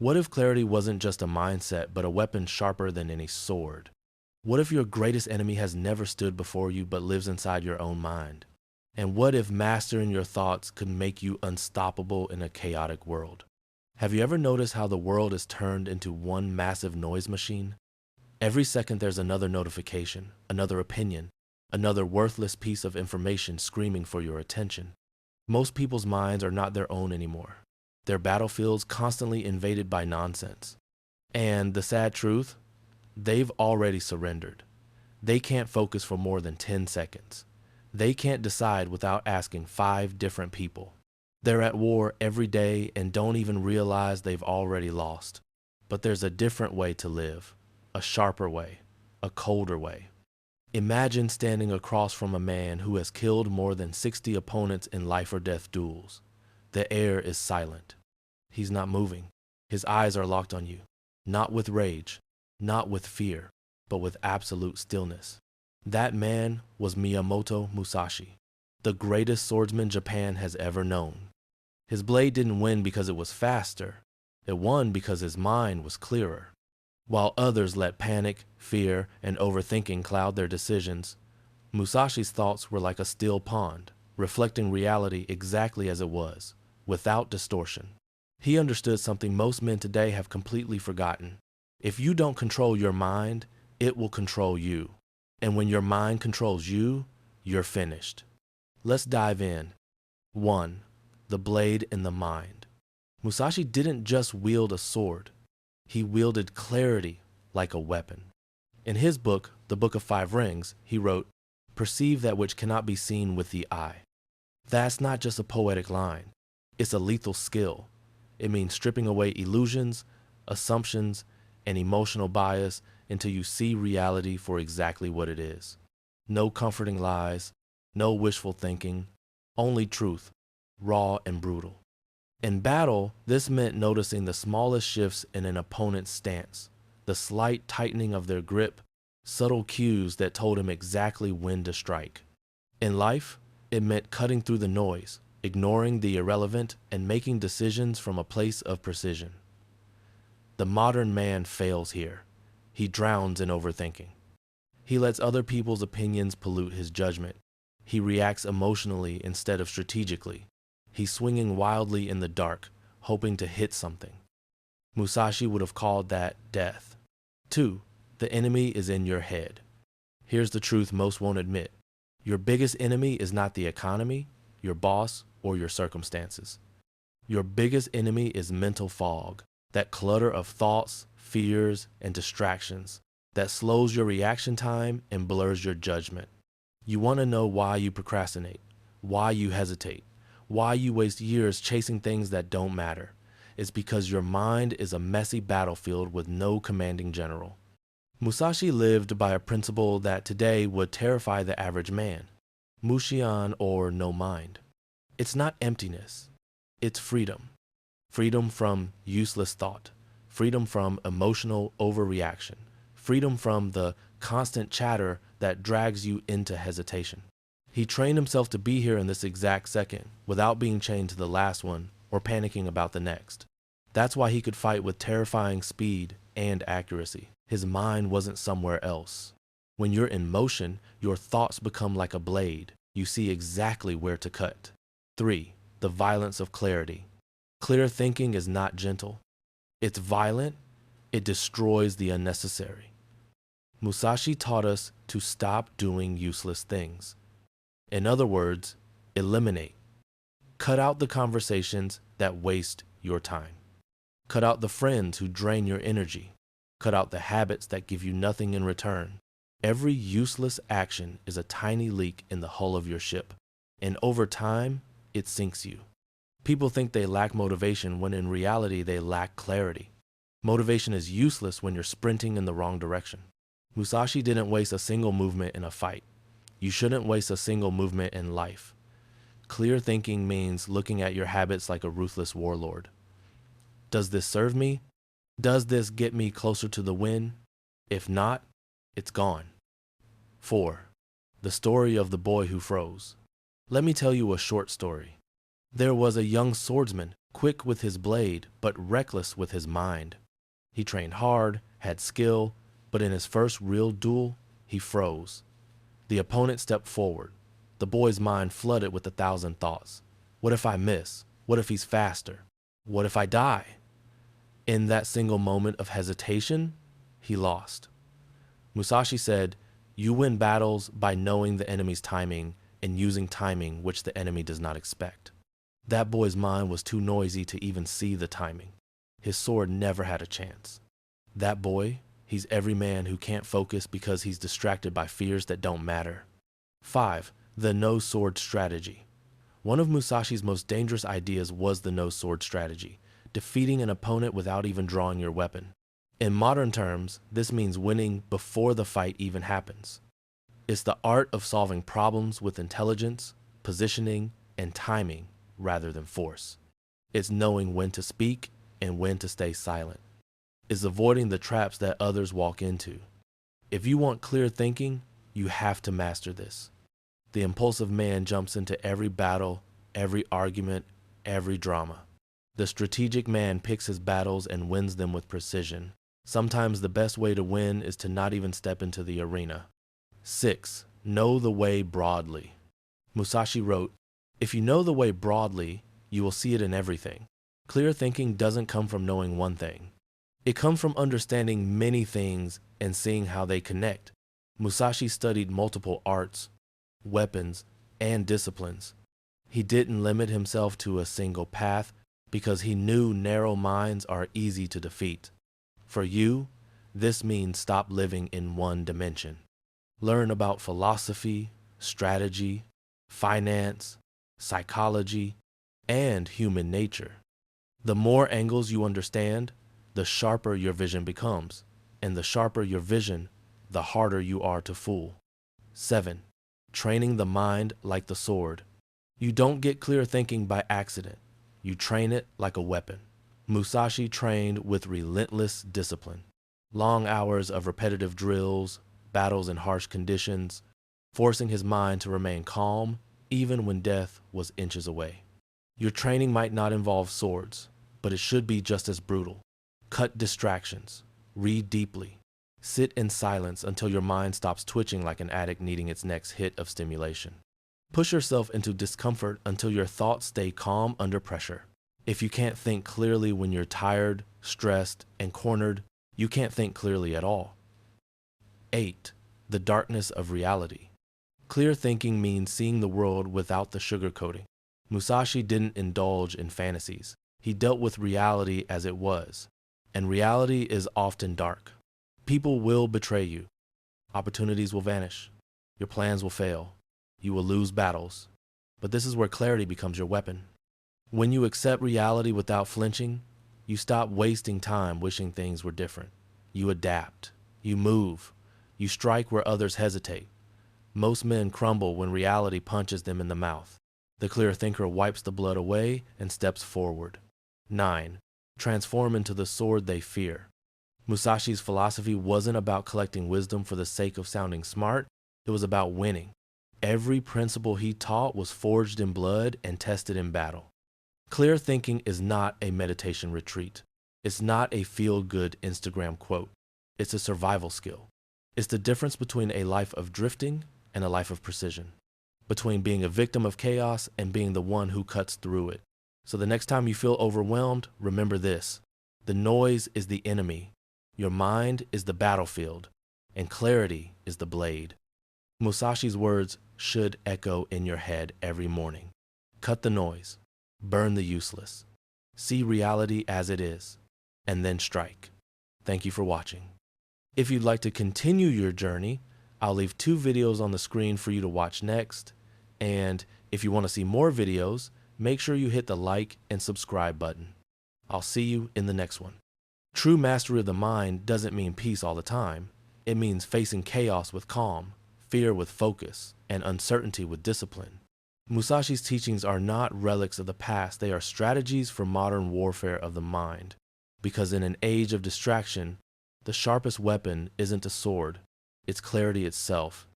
What if clarity wasn't just a mindset, but a weapon sharper than any sword? What if your greatest enemy has never stood before you, but lives inside your own mind? And what if mastering your thoughts could make you unstoppable in a chaotic world? Have you ever noticed how the world is turned into one massive noise machine? Every second there's another notification, another opinion, another worthless piece of information screaming for your attention. Most people's minds are not their own anymore. Their battlefields constantly invaded by nonsense. And the sad truth, they've already surrendered. They can't focus for more than 10 seconds. They can't decide without asking 5 different people. They're at war every day and don't even realize they've already lost. But there's a different way to live, a sharper way, a colder way. Imagine standing across from a man who has killed more than 60 opponents in life or death duels. The air is silent. He's not moving. His eyes are locked on you, not with rage, not with fear, but with absolute stillness. That man was Miyamoto Musashi, the greatest swordsman Japan has ever known. His blade didn't win because it was faster. It won because his mind was clearer. While others let panic, fear, and overthinking cloud their decisions, Musashi's thoughts were like a still pond, reflecting reality exactly as it was, without distortion. He understood something most men today have completely forgotten. If you don't control your mind, it will control you. And when your mind controls you, you're finished. Let's dive in. 1. The blade in the mind. Musashi didn't just wield a sword. He wielded clarity like a weapon. In his book, The Book of Five Rings, he wrote, "Perceive that which cannot be seen with the eye." That's not just a poetic line. It's a lethal skill. It means stripping away illusions, assumptions, and emotional bias until you see reality for exactly what it is. No comforting lies, no wishful thinking, only truth, raw and brutal. In battle, this meant noticing the smallest shifts in an opponent's stance, the slight tightening of their grip, subtle cues that told him exactly when to strike. In life, it meant cutting through the noise, ignoring the irrelevant, and making decisions from a place of precision. The modern man fails here. He drowns in overthinking. He lets other people's opinions pollute his judgment. He reacts emotionally instead of strategically. He's swinging wildly in the dark, hoping to hit something. Musashi would have called that death. 2. The enemy is in your head. Here's the truth most won't admit. Your biggest enemy is not the economy, your boss, or your circumstances. Your biggest enemy is mental fog, that clutter of thoughts, fears, and distractions that slows your reaction time and blurs your judgment. You want to know why you procrastinate, why you hesitate, why you waste years chasing things that don't matter. It's because your mind is a messy battlefield with no commanding general. Musashi lived by a principle that today would terrify the average man: Mushian, or no mind. It's not emptiness, it's freedom. Freedom from useless thought, freedom from emotional overreaction, freedom from the constant chatter that drags you into hesitation. He trained himself to be here in this exact second without being chained to the last one or panicking about the next. That's why he could fight with terrifying speed and accuracy. His mind wasn't somewhere else. When you're in motion, your thoughts become like a blade. You see exactly where to cut. 3. The violence of clarity. Clear thinking is not gentle. It's violent. It destroys the unnecessary. Musashi taught us to stop doing useless things. In other words, eliminate. Cut out the conversations that waste your time. Cut out the friends who drain your energy. Cut out the habits that give you nothing in return. Every useless action is a tiny leak in the hull of your ship, and over time, it sinks you. People think they lack motivation when in reality they lack clarity. Motivation is useless when you're sprinting in the wrong direction. Musashi didn't waste a single movement in a fight. You shouldn't waste a single movement in life. Clear thinking means looking at your habits like a ruthless warlord. Does this serve me? Does this get me closer to the win? If not, it's gone. 4. The story of the boy who froze. Let me tell you a short story. There was a young swordsman quick with his blade, but reckless with his mind. He trained hard, had skill, but in his first real duel, he froze. The opponent stepped forward. The boy's mind flooded with 1,000 thoughts. What if I miss? What if he's faster? What if I die? In that single moment of hesitation, he lost. Musashi said, "You win battles by knowing the enemy's timing and using timing which the enemy does not expect." That boy's mind was too noisy to even see the timing. His sword never had a chance. That boy, he's every man who can't focus because he's distracted by fears that don't matter. 5. The no-sword strategy. One of Musashi's most dangerous ideas was the no-sword strategy, defeating an opponent without even drawing your weapon. In modern terms, this means winning before the fight even happens. It's the art of solving problems with intelligence, positioning, and timing rather than force. It's knowing when to speak and when to stay silent. It's avoiding the traps that others walk into. If you want clear thinking, you have to master this. The impulsive man jumps into every battle, every argument, every drama. The strategic man picks his battles and wins them with precision. Sometimes the best way to win is to not even step into the arena. 6. Know the way broadly. Musashi wrote, "If you know the way broadly, you will see it in everything." Clear thinking doesn't come from knowing one thing. It comes from understanding many things and seeing how they connect. Musashi studied multiple arts, weapons, and disciplines. He didn't limit himself to a single path because he knew narrow minds are easy to defeat. For you, this means stop living in one dimension. Learn about philosophy, strategy, finance, psychology, and human nature. The more angles you understand, the sharper your vision becomes, and the sharper your vision, the harder you are to fool. 7. Training the mind like the sword. You don't get clear thinking by accident. You train it like a weapon. Musashi trained with relentless discipline. Long hours of repetitive drills, battles in harsh conditions, forcing his mind to remain calm even when death was inches away. Your training might not involve swords, but it should be just as brutal. Cut distractions. Read deeply. Sit in silence until your mind stops twitching like an addict needing its next hit of stimulation. Push yourself into discomfort until your thoughts stay calm under pressure. If you can't think clearly when you're tired, stressed, and cornered, you can't think clearly at all. 8. The darkness of reality. Clear thinking means seeing the world without the sugarcoating. Musashi didn't indulge in fantasies. He dealt with reality as it was, and reality is often dark. People will betray you. Opportunities will vanish. Your plans will fail. You will lose battles. But this is where clarity becomes your weapon. When you accept reality without flinching, you stop wasting time wishing things were different. You adapt. You move. You strike where others hesitate. Most men crumble when reality punches them in the mouth. The clear thinker wipes the blood away and steps forward. 9. Transform into the sword they fear. Musashi's philosophy wasn't about collecting wisdom for the sake of sounding smart. It was about winning. Every principle he taught was forged in blood and tested in battle. Clear thinking is not a meditation retreat. It's not a feel-good Instagram quote. It's a survival skill. It's the difference between a life of drifting and a life of precision, between being a victim of chaos and being the one who cuts through it. So the next time you feel overwhelmed, remember this: the noise is the enemy, your mind is the battlefield, and clarity is the blade. Musashi's words should echo in your head every morning. Cut the noise, burn the useless, see reality as it is, and then strike. Thank you for watching. If you'd like to continue your journey, I'll leave 2 videos on the screen for you to watch next. And if you want to see more videos, make sure you hit the like and subscribe button. I'll see you in the next one. True mastery of the mind doesn't mean peace all the time. It means facing chaos with calm, fear with focus, and uncertainty with discipline. Musashi's teachings are not relics of the past. They are strategies for modern warfare of the mind. Because in an age of distraction, the sharpest weapon isn't a sword, it's clarity itself.